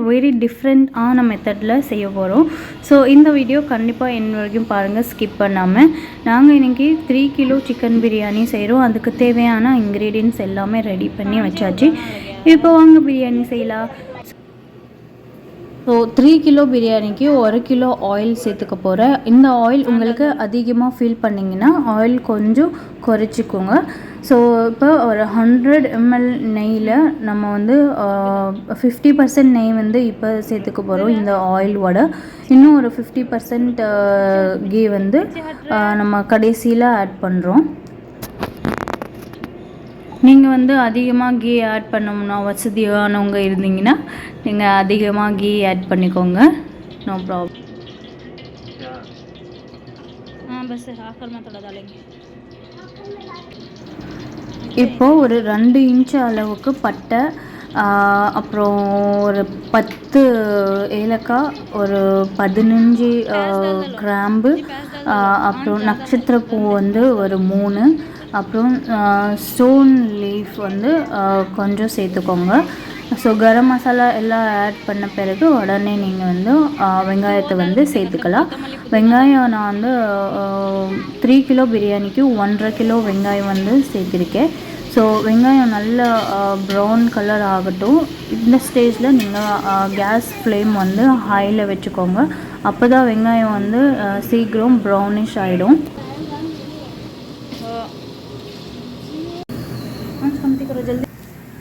Very different ஆன மெத்தடில் செய்ய போகிறோம். ஸோ இந்த வீடியோ கண்டிப்பாக என்ன வரைக்கும் பாருங்கள், ஸ்கிப் பண்ணாமல். நாங்கள் இன்றைக்கி 3 கிலோ சிக்கன் பிரியாணி செய்கிறோம். அதுக்கு தேவையான இன்க்ரீடியன்ட்ஸ் எல்லாமே ரெடி பண்ணி வச்சாச்சு. இப்போ வாங்க பிரியாணி செய்யலாம். ஸோ 3 கிலோ பிரியாணிக்கு 1 கிலோ ஆயில் சேர்த்துக்க போகிறேன். இந்த ஆயில் உங்களுக்கு அதிகமாக ஃபீல் பண்ணிங்கன்னா ஆயில் கொஞ்சம் குறைச்சிக்கோங்க. ஸோ இப்போ ஒரு 100 ml நெய்யில் நம்ம வந்து 50% நெய் வந்து இப்போ சேர்த்துக்க போகிறோம் இந்த ஆயிலோட. இன்னும் ஒரு 50% கீ வந்து நம்ம கடைசியில் ஆட் பண்ணுறோம். நீங்கள் வந்து அதிகமாக கீ ஆட் பண்ணோம்னா வசதியானவங்க இருந்தீங்கன்னா நீங்கள் அதிகமாக கீ ஆட் பண்ணிக்கோங்க, நோ ப்ராப்ளம். பஸ் ஆஃபர் மாத்தோட இப்போது ஒரு 2 இன்ச்சு அளவுக்கு பட்டை, அப்புறம் ஒரு 10 ஏலக்காய், ஒரு 15 கிராம்பு, அப்புறம் நட்சத்திரப்பூ வந்து ஒரு 3, அப்புறம் ஸ்டோன் லீஃப் வந்து கொஞ்சம் சேர்த்துக்கோங்க. ஸோ கரம் மசாலா எல்லாம் ஆட் பண்ண பிறகு உடனே நீங்கள் வந்து வெங்காயத்தை வந்து சேர்த்துக்கலாம். வெங்காயம் நான் வந்து 3 கிலோ பிரியாணிக்கு 1.5 கிலோ வெங்காயம் வந்து சேர்த்துருக்கேன். ஸோ வெங்காயம் நல்லா ப்ரௌன் கலர் ஆகட்டும். இந்த ஸ்டேஜில் நீங்கள் கேஸ் ஃப்ளேம் வந்து ஹையில் வச்சுக்கோங்க. அப்போ தான் வெங்காயம் வந்து சீக்கிரம் ப்ரௌனிஷ் ஆகிடும்.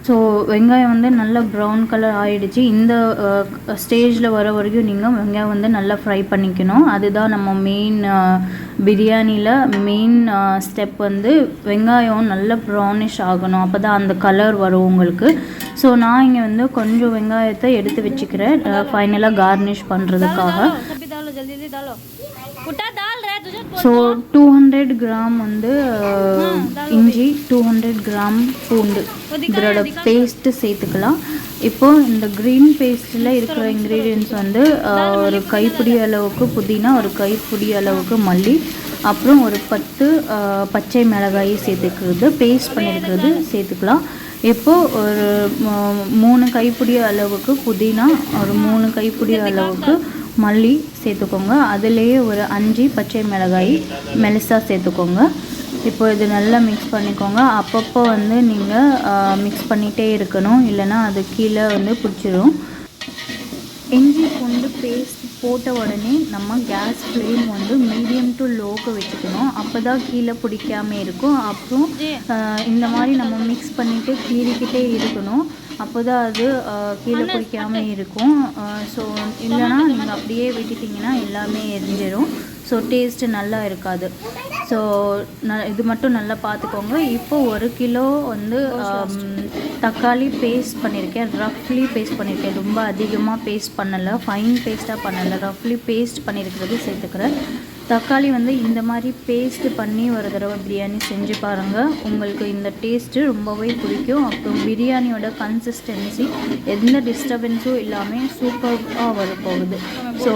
ஸோ வெங்காயம் வந்து நல்லா ப்ரௌன் கலர் ஆகிடுச்சு. இந்த ஸ்டேஜில் வர வரைக்கும் நீங்கள் வெங்காயம் வந்து நல்லா ஃப்ரை பண்ணிக்கணும். அதுதான் நம்ம மெயின் பிரியாணியில் மெயின் ஸ்டெப் வந்து வெங்காயம் நல்லா ப்ரௌனிஷ் ஆகணும். அப்போ தான் அந்த கலர் வரும் உங்களுக்கு. ஸோ நான் இங்கே வந்து கொஞ்சம் வெங்காயத்தை எடுத்து வச்சுக்கிறேன் ஃபைனலாக கார்னிஷ் பண்ணுறதுக்காக. ஸோ 200 கிராம் வந்து இஞ்சி, 200 கிராம் பூண்டு, இதோட பேஸ்ட்டு சேர்த்துக்கலாம். இப்போது இந்த க்ரீன் பேஸ்ட்டில் இருக்கிற இன்க்ரீடியன்ட்ஸ் வந்து ஒரு கைப்பிடி அளவுக்கு புதினா, ஒரு கைப்பிடி அளவுக்கு மல்லி, அப்புறம் ஒரு 10 பச்சை மிளகாய் சேர்த்துக்கிறது, பேஸ்ட் பண்ணியிருக்கிறது சேர்த்துக்கலாம். இப்போது ஒரு 3 கைப்பிடி அளவுக்கு புதினா, ஒரு 3 கைப்பிடி அளவுக்கு மல்லி சேர்த்துக்கோங்க. அதுலேயே ஒரு 5 பச்சை மிளகாய் மெலிசாக சேர்த்துக்கோங்க. இப்போ இது நல்லா மிக்ஸ் பண்ணிக்கோங்க. அப்பப்போ வந்து நீங்கள் மிக்ஸ் பண்ணிகிட்டே இருக்கணும், இல்லைனா அது கீழே வந்து பிடிச்சிரும். இஞ்சி பூண்டு பேஸ்ட் போட்ட உடனே நம்ம கேஸ் ஃப்ளேம் வந்து மீடியம் டு லோக்கு வச்சுக்கணும். அப்போ தான் கீழே பிடிக்காமல் இருக்கும். அப்புறம் இந்த மாதிரி நம்ம மிக்ஸ் பண்ணிவிட்டு கீறிக்கிட்டே இருக்கணும். அப்போ தான் அது கீழே பிடிக்காமல் இருக்கும். ஸோ இல்லைனா நீங்கள் அப்படியே விட்டுட்டிங்கன்னா எல்லாமே எரிஞ்சிடும். ஸோ டேஸ்ட்டு நல்லா இருக்காது. ஸோ இது மட்டும் நல்லா பார்த்துக்கோங்க. இப்போது 1 கிலோ வந்து தக்காளி பேஸ்ட் பண்ணியிருக்கேன், ரஃப்லி பேஸ்ட் பண்ணியிருக்கேன். ரொம்ப அதிகமாக பேஸ்ட் பண்ணலை, ஃபைன் பேஸ்ட்டாக பண்ணலை, ரஃப்லி பேஸ்ட் பண்ணியிருக்கிறது சேர்த்துக்கிறேன். தக்காளி வந்து இந்த மாதிரி பேஸ்ட்டு பண்ணி ஒரு தடவை பிரியாணி செஞ்சு பாருங்கள், உங்களுக்கு இந்த டேஸ்ட்டு ரொம்பவே பிடிக்கும். அப்புறம் பிரியாணியோட கன்சிஸ்டன்சி எந்த டிஸ்டர்பன்ஸும் இல்லாமல் சூப்பராக வரப்போகுது. ஸோ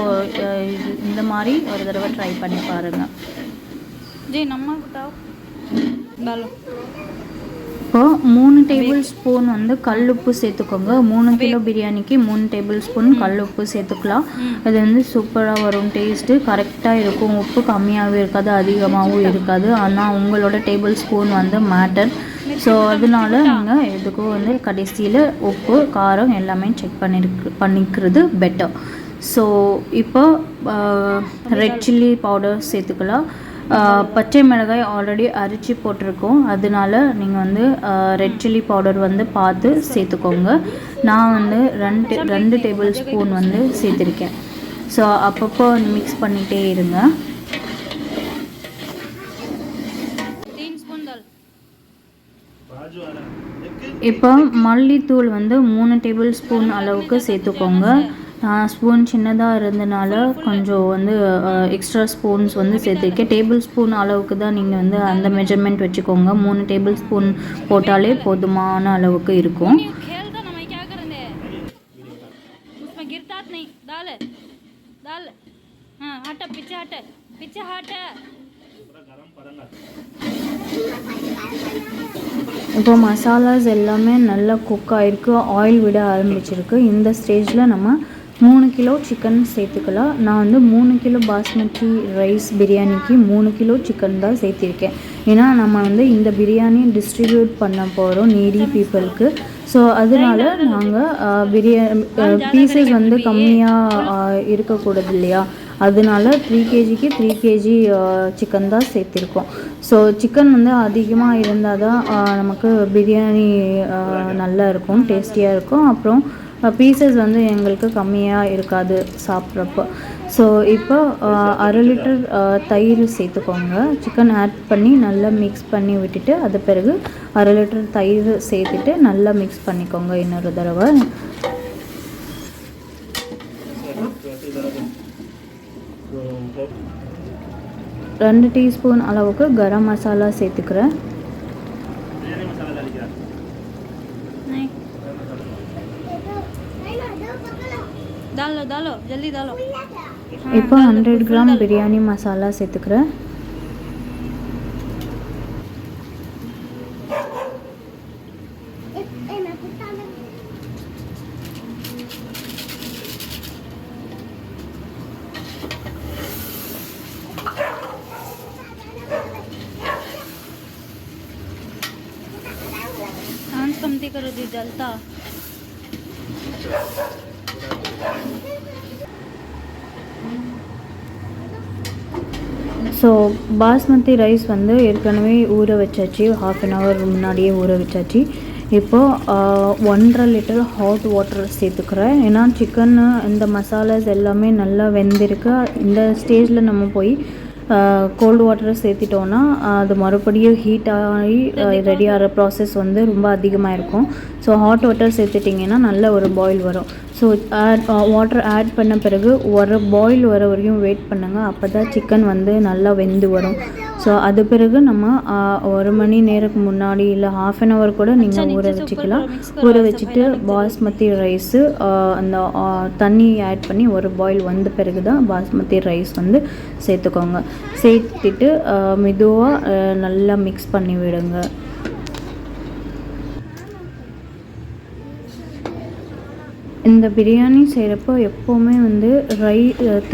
இந்த மாதிரி ஒரு தடவை ட்ரை பண்ணி பாருங்கள். இப்போ 3 டேபிள் ஸ்பூன் வந்து கல்லுப்பு சேர்த்துக்கோங்க. 3 கிலோ பிரியாணிக்கு 3 டேபிள் ஸ்பூன் கல்லுப்பு சேர்த்துக்கலாம். அது வந்து சூப்பராக வரும், டேஸ்ட்டு கரெக்டாக இருக்கும். உப்பு கம்மியாகவும் இருக்காது, அதிகமாகவும் இருக்காது. ஆனால் உங்களோட டேபிள் ஸ்பூன் வந்து மேட்டர். ஸோ அதனால நீங்கள் எதுக்கும் வந்து கடைசியில் உப்பு காரம் எல்லாமே செக் பண்ணிக்கிறது பெட்டர். ஸோ இப்போ ரெட் சில்லி பவுடர் சேர்த்துக்கலாம். பச்சை மிளகாய் ஆல்ரெடி அரைச்சி போட்டிருக்கோம், அதனால நீங்கள் வந்து ரெட் சில்லி பவுடர் வந்து பார்த்து சேர்த்துக்கோங்க. நான் வந்து 2 டேபிள் ஸ்பூன் வந்து சேர்த்துருக்கேன். ஸோ அப்பப்போ மிக்ஸ் பண்ணிகிட்டே இருங்க. இப்போ மல்லித்தூள் வந்து 3 டேபிள் ஸ்பூன் அளவுக்கு சேர்த்துக்கோங்க. ஸ்பூன் சின்னதாக இருந்தனால கொஞ்சம் வந்து எக்ஸ்ட்ரா ஸ்பூன்ஸ் வந்து சேர்த்துருக்கேன். டேபிள் ஸ்பூன் அளவுக்கு தான் நீங்கள் வந்து அந்த மெஜர்மெண்ட் வச்சுக்கோங்க. 3 டேபிள் ஸ்பூன் போட்டாலே போதுமான அளவுக்கு இருக்கும். இப்போ மசாலாஸ் எல்லாமே நல்லா குக் ஆகிருக்கு, ஆயில் விட ஆரம்பிச்சிருக்கு. இந்த ஸ்டேஜில் நம்ம 3 கிலோ சிக்கன் சேர்த்துக்கலாம். நான் வந்து 3 கிலோ பாஸ்மதி ரைஸ் பிரியாணிக்கு 3 கிலோ சிக்கன் தான் சேர்த்திருக்கேன். ஏன்னா நம்ம வந்து இந்த பிரியாணி டிஸ்ட்ரிபியூட் பண்ண போகிறோம் நீடி பீப்புளுக்கு. ஸோ அதனால நாங்கள் பீசஸ் வந்து கம்மியாக இருக்கக்கூடாது இல்லையா, அதனால 3 கேஜிக்கு 3 கேஜி சிக்கன் தான் சேர்த்திருக்கோம். ஸோ சிக்கன் வந்து அதிகமாக இருந்தால் தான் நமக்கு பிரியாணி நல்லா இருக்கும், டேஸ்டியாக இருக்கும். அப்புறம் பீசஸ் வந்து எங்களுக்கு கம்மியாக இருக்காது சாப்பிட்றப்போ. ஸோ இப்போ 1/2 லிட்டர் தயிர் சேர்த்துக்கோங்க. சிக்கன் ஆட் பண்ணி நல்லா மிக்ஸ் பண்ணி விட்டுட்டு அது பிறகு 1/2 லிட்டர் தயிர் சேர்த்துட்டு நல்லா மிக்ஸ் பண்ணிக்கோங்க இன்னொரு தடவை. ரெண்டு டீஸ்பூன் அளவுக்கு கரம் மசாலா சேர்த்துக்கிறேன். இப்போ 100 கிராம் பிரியாணி மசாலா சேர்த்துக்கிறேன். कमती करो दी जलता. ஸோ பாஸ்மதி ரைஸ் வந்து ஏற்கனவே ஊற வச்சாச்சு, 1/2 hour முன்னாடியே ஊற வச்சாச்சு. இப்போது 1.5 லிட்டர் ஹாட் வாட்டர் சேர்த்துக்கிறேன். ஏன்னா சிக்கன் இந்த மசாலாஸ் எல்லாமே நல்லா வெந்திருக்கு. இந்த ஸ்டேஜில் நம்ம போய் கோல்டு வாட்டரை சேர்த்திட்டோன்னா அது மறுபடியும் ஹீட் ஆகி ரெடி ஆகிற ப்ராசஸ் வந்து ரொம்ப அதிகமாக இருக்கும். ஸோ ஹாட் வாட்டர் சேர்த்துட்டிங்கன்னா நல்ல ஒரு பாயில் வரும். ஸோ வாட்டர் ஆட் பண்ண பிறகு ஒரு பாயில் வர வரையும் வெயிட் பண்ணுங்கள். அப்போ தான் சிக்கன் வந்து நல்லா வெந்து வரும். ஸோ அது பிறகு நம்ம 1 மணி நேரத்துக்கு முன்னாடி இல்லை 1/2 hour கூட நீங்கள் ஊற வச்சுக்கலாம். ஊற வச்சுட்டு பாஸ்மதி ரைஸு அந்த தண்ணி ஆட் பண்ணி ஒரு பாயில் வந்த பிறகு தான் பாஸ்மதி ரைஸ் வந்து சேர்த்துக்கோங்க. சேர்த்துட்டு மெதுவாக நல்லா மிக்ஸ் பண்ணி விடுங்க. இந்த பிரியாணி செய்கிறப்போ எப்போவுமே வந்து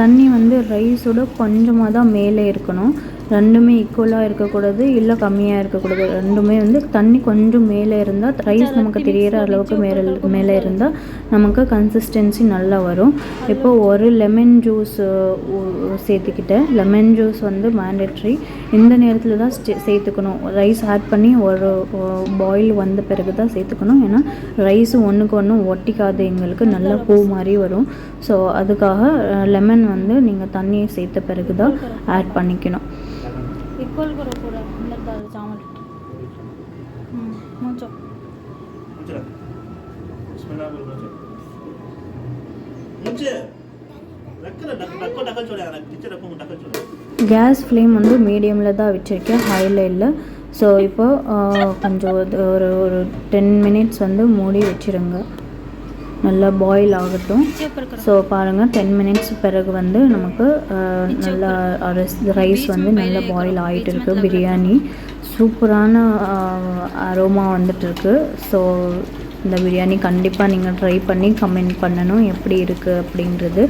தண்ணி வந்து ரைஸோட கொஞ்சமாக தான் மேலே இருக்கணும். ரெண்டுமே ஈக்குவலாக இருக்கக்கூடாது, இல்லை கம்மியாக இருக்கக்கூடாது. ரெண்டுமே வந்து தண்ணி கொஞ்சம் மேலே இருந்தால் ரைஸ் நமக்கு தெரிகிற அளவுக்கு மேலே இருந்தால் நமக்கு கன்சிஸ்டன்சி நல்லா வரும். இப்போ ஒரு லெமன் ஜூஸ் சேர்த்துக்கிட்டேன். லெமன் ஜூஸ் வந்து மேண்டட்ரி. இந்த நேரத்தில் தான் சேர்த்துக்கணும். ரைஸ் ஆட் பண்ணி ஒரு பாயில் வந்த பிறகு தான் சேர்த்துக்கணும். ஏன்னா ரைஸு ஒன்றுக்கு ஒன்று ஒட்டிக்காது, எங்களுக்கு நல்லா பூ மாதிரி வரும். ஸோ அதுக்காக லெமன் வந்து நீங்கள் தண்ணியை சேர்த்த பிறகு தான் ஆட் பண்ணிக்கணும். इक्वल करो पूरा अंदर डाल चावल. मुझे बिस्मिल्लाह बोलो मुझे रखना डक्को डक्को छोड़ यार नीचे रखो डक्को छोड़. கேஸ் ஃப்ளேம் வந்து மீடியமில் தான் வச்சுருக்கேன், ஹையில் இல்லை. ஸோ இப்போ கொஞ்சம் ஒரு 10 minutes வந்து மூடி வச்சுருங்க, நல்லா பாயில் ஆகட்டும். ஸோ பாருங்கள் 10 minutes பிறகு வந்து நமக்கு நல்லா ரைஸ் வந்து நல்லா பாயில் ஆகிட்டு இருக்கு. பிரியாணி சூப்பரான அரோமா வந்துட்டுருக்கு. ஸோ இந்த பிரியாணி கண்டிப்பாக நீங்கள் ட்ரை பண்ணி கமெண்ட் பண்ணணும் எப்படி இருக்குது அப்படின்றது.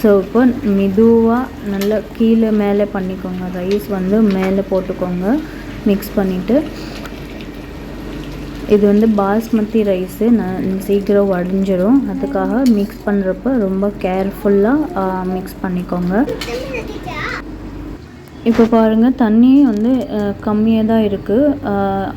ஸோ இப்போ மெதுவாக நல்லா கீழே மேலே பண்ணிக்கோங்க. ரைஸ் வந்து மேலே போட்டுக்கோங்க மிக்ஸ் பண்ணிவிட்டு. இது வந்து பாஸ்மதி ரைஸு சீக்கிரம் வடிஞ்சிடும். அதுக்காக மிக்ஸ் பண்ணுறப்ப ரொம்ப கேர்ஃபுல்லாக மிக்ஸ் பண்ணிக்கோங்க. இப்போ பாருங்கள் தண்ணி வந்து கம்மியாக தான் இருக்குது.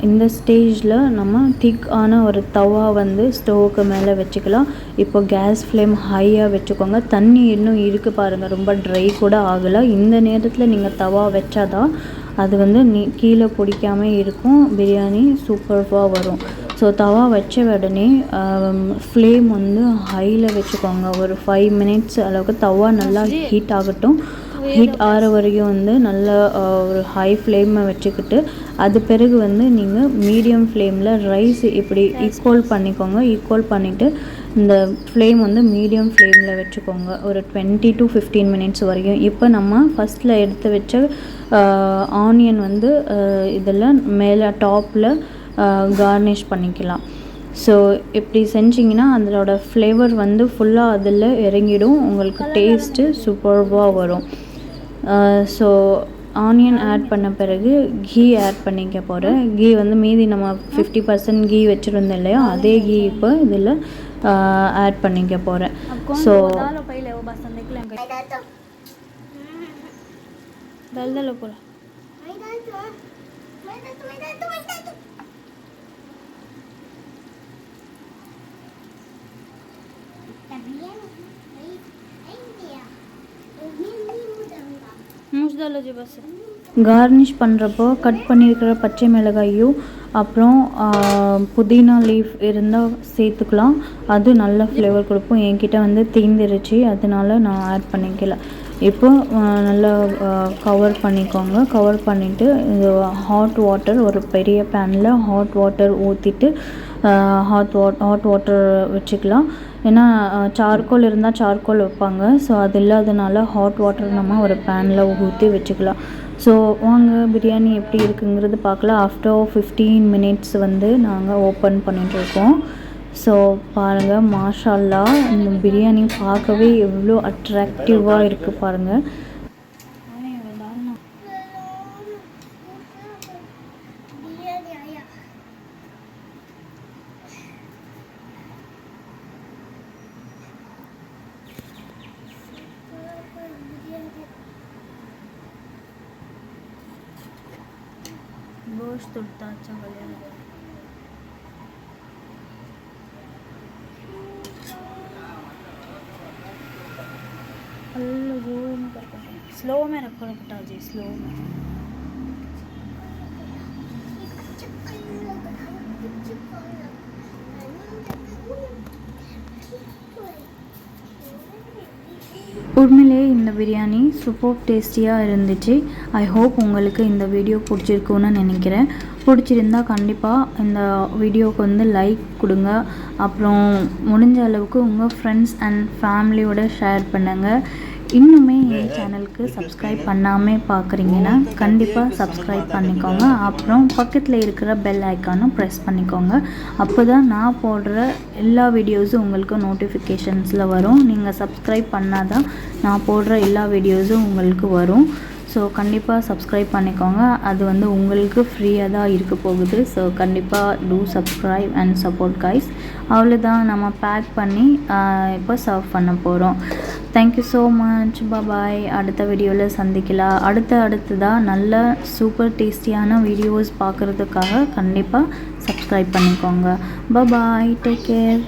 இந்த ஸ்டேஜில் நம்ம திக்கான ஒரு தவா வந்து ஸ்டோவுக்கு மேலே வச்சுக்கலாம். இப்போ கேஸ் ஃப்ளேம் ஹையாக வச்சுக்கோங்க. தண்ணி இன்னும் இருக்குது பாருங்கள், ரொம்ப ட்ரை கூட ஆகலை. இந்த நேரத்தில் நீங்கள் தவா வச்சாதான் அது வந்து கீழே பிடிக்காமல் இருக்கும், பிரியாணி சூப்பராக வரும். ஸோ தவா வச்ச உடனே ஃப்ளேம் வந்து ஹையில் வச்சுக்கோங்க. ஒரு 5 minutes அளவுக்கு தவா நல்லா ஹீட் ஆகட்டும். ஹீட் ஆகிற வரைக்கும் வந்து நல்லா ஒரு ஹை ஃப்ளேமை வச்சுக்கிட்டு அது பிறகு வந்து நீங்கள் மீடியம் ஃப்ளேமில் ரைஸ் இப்படி ஈக்குவல் பண்ணிக்கோங்க. ஈக்குவல் பண்ணிவிட்டு இந்த ஃப்ளேம் வந்து மீடியம் ஃப்ளேமில் வச்சுக்கோங்க ஒரு 20 to 15 மினிட்ஸ் வரைக்கும். இப்போ நம்ம ஃபஸ்ட்டில் எடுத்து வச்ச ஆனியன் வந்து இதில் மேலே டாப்பில் கார்னிஷ் பண்ணிக்கலாம். ஸோ இப்படி செஞ்சிங்கன்னா அதோட ஃப்ளேவர் வந்து ஃபுல்லாக அதில் இறங்கிடும், உங்களுக்கு டேஸ்ட்டு சூப்பர்வாக வரும். ஸோ ஆனியன் ஆட் பண்ண பிறகு கீ ஆட் பண்ணிக்க போகிறேன். கீ வந்து மீதி நம்ம 50% கீ வச்சுருந்தோம் இல்லையா, அதே கீ இப்போ இதில் ஆட் பண்ணிக்க போகிறேன். ஸோ கார்னிஷ் பண்ணுறப்போ கட் பண்ணியிருக்கிற பச்சை மிளகாயும் அப்புறம் புதினா லீஃப் இருந்தால் சேர்த்துக்கலாம், அது நல்ல ஃப்ளேவர் கொடுப்போம். என்கிட்ட வந்து தீந்துருச்சு, அதனால நான் ஆட் பண்ணிக்கல. இப்போ நல்லா கவர் பண்ணிக்கோங்க. கவர் பண்ணிவிட்டு இது ஹாட் வாட்டர், ஒரு பெரிய பேனில் ஹாட் வாட்டர் ஊற்றிட்டு ஹாட் வாட்டர் வச்சுக்கலாம். ஏன்னா சார்கோல் இருந்தால் சார்கோல் வைப்பாங்க, ஸோ அது இல்லாதனால ஹாட் வாட்டர் நம்ம ஒரு பேனில் ஊற்றி வச்சுக்கலாம். ஸோ வாங்க பிரியாணி எப்படி இருக்குங்கிறது பார்க்கலாம். ஆஃப்டர் 15 மினிட்ஸ் வந்து நாங்கள் ஓப்பன் பண்ணிகிட்ருக்கோம். ஸோ பாருங்கள், மாஷா அல்லாஹ், இந்த பிரியாணி பார்க்கவே எவ்வளோ அட்ராக்டிவாக இருக்குது பாருங்கள். गोश्त उड़ता अच्छा बनेगा. स्लो में रखो बेटा जी, स्लो में. உண்மையிலே இந்த பிரியாணி சூப்பர் டேஸ்டியாக இருந்துச்சு. ஐ ஹோப் உங்களுக்கு இந்த வீடியோ பிடிச்சிருக்குன்னு நினைக்கிறேன். பிடிச்சிருந்தால் கண்டிப்பாக இந்த வீடியோவுக்கு வந்து லைக் கொடுங்க. அப்புறம் முடிஞ்ச அளவுக்கு உங்கள் ஃப்ரெண்ட்ஸ் அண்ட் ஃபேமிலியோட ஷேர் பண்ணுங்கள். இன்னுமே என் சேனலுக்கு சப்ஸ்கிரைப் பண்ணாமல் பார்க்குறீங்கன்னா கண்டிப்பாக சப்ஸ்கிரைப் பண்ணிக்கோங்க. அப்புறம் பக்கத்தில் இருக்கிற பெல் ஐக்கானும் ப்ரெஸ் பண்ணிக்கோங்க. அப்போ தான் நான் போடுற எல்லா வீடியோஸும் உங்களுக்கு நோட்டிஃபிகேஷன்ஸில் வரும். நீங்கள் சப்ஸ்கிரைப் பண்ணால் தான் நான் போடுற எல்லா வீடியோஸும் உங்களுக்கு வரும். ஸோ கண்டிப்பாக சப்ஸ்கிரைப் பண்ணிக்கோங்க. அது வந்து உங்களுக்கு ஃப்ரீயாக தான் இருக்க போகுது. ஸோ கண்டிப்பாக do subscribe and support guys. அவ்வளோதான், நம்ம பேக் பண்ணி இப்போ சர்வ் பண்ண போகிறோம். Thank you so much. பாய். அடுத்த வீடியோவில் சந்திக்கலாம். அடுத்ததாக நல்ல சூப்பர் டேஸ்டியான வீடியோஸ் பார்க்குறதுக்காக கண்டிப்பாக சப்ஸ்கிரைப் பண்ணிக்கோங்க. பாய், டேக் கேர்.